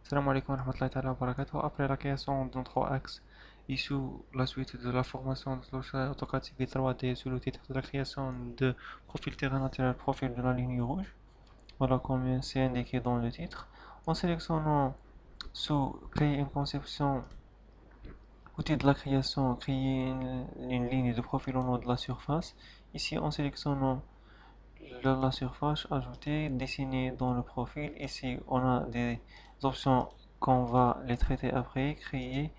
Salam alaikum wa rahmatullahi ta'ala wa barakatuh. Après la création de notre axe et sous la suite de la formation de logiciel AutoCAD CIV 3D sous le titre de la création de profil terrain naturel, profil de la ligne rouge, voilà comme c'est indiqué dans le titre. En sélectionnant sous créer une conception, outil de la création, créer une ligne de profil au nom de la surface. Ici, en sélectionnant la surface, ajouter, dessiner dans le profil. Ici, on a des options qu'on va les traiter après. Créer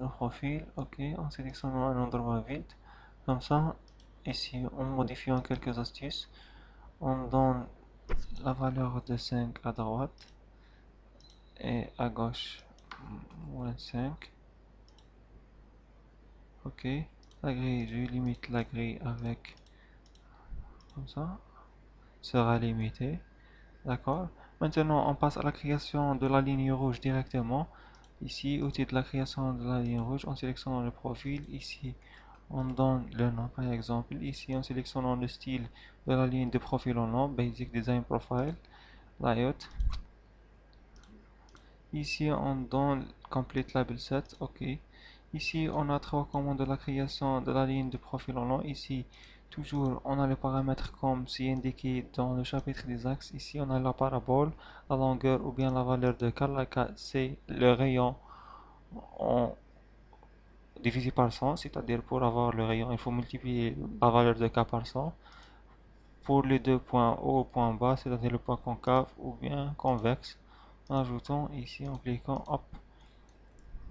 le profil, ok, en sélectionnant un endroit vide. Comme ça, ici, en modifiant quelques astuces, on donne la valeur de 5 à droite et à gauche, -5. Ok, la grille, je limite la grille avec, comme ça, sera limitée. D'accord. Maintenant, on passe à la création de la ligne rouge directement. Ici, outil de la création de la ligne rouge, en sélectionnant le profil. Ici, on donne le nom, par exemple. Ici, en sélectionnant le style de la ligne de profil en nom, Basic Design Profile, Layout. Ici, on donne Complete Label Set, OK. Ici, on a trois commandes de la création de la ligne de profil en long. Ici, toujours, on a les paramètres comme c'est indiqué dans le chapitre des axes. Ici, on a la parabole, la longueur ou bien la valeur de K. La K, c'est le rayon en divisé par 100, c'est-à-dire pour avoir le rayon, il faut multiplier la valeur de K par 100. Pour les deux points haut et point bas, c'est-à-dire le point concave ou bien convexe, en ajoutant ici, en cliquant, hop,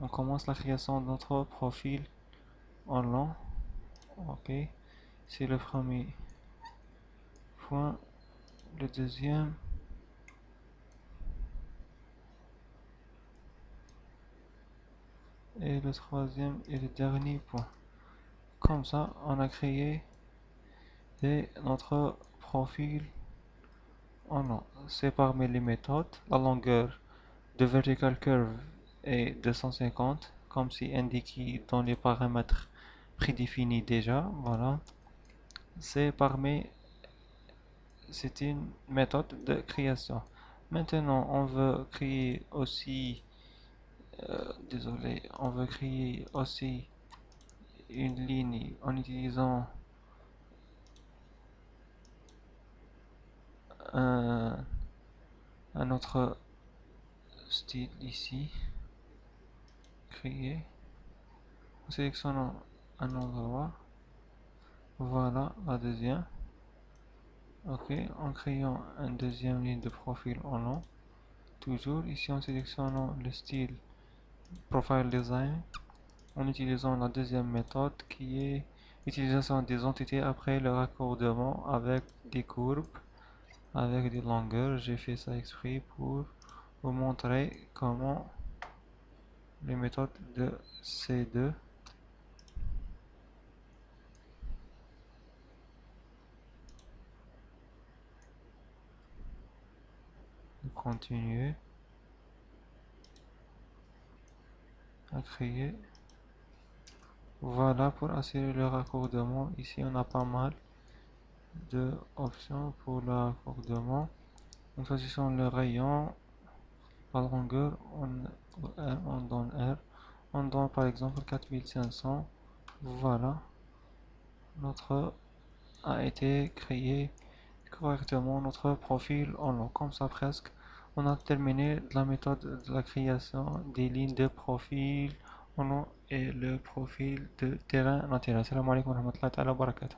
on commence la création de notre profil en long. Ok, c'est le premier point. Le deuxième, et le troisième et le dernier point. Comme ça, on a créé notre profil en long. C'est parmi les méthodes. La longueur de vertical curve est 250, comme c'est indiqué dans les paramètres prédéfinis déjà. Voilà. C'est parmi C'est une méthode de création. Maintenant, on veut créer aussi, désolé, on veut créer aussi une ligne en utilisant un, un autre style ici, créer, en sélectionnant un endroit, voilà la deuxième, ok, en créant une deuxième ligne de profil en long, toujours ici en sélectionnant le style Profile Design, en utilisant la deuxième méthode qui est utilisation des entités après le raccordement avec des courbes, avec des longueurs. J'ai fait ça exprès pour vous montrer comment les méthodes de ces deux. Continuer à créer. Voilà pour assurer le raccordement. Ici on a pas mal de options pour le raccordement. En choisissant le rayon, la longueur, on donne R. On donne par exemple 4500. Voilà, notre a été créé correctement notre profil en long. Comme ça presque, on a terminé la méthode de la création des lignes de profil en long et le profil de terrain naturel. Salam alaikum wa rahmatullahi wa barakatuh.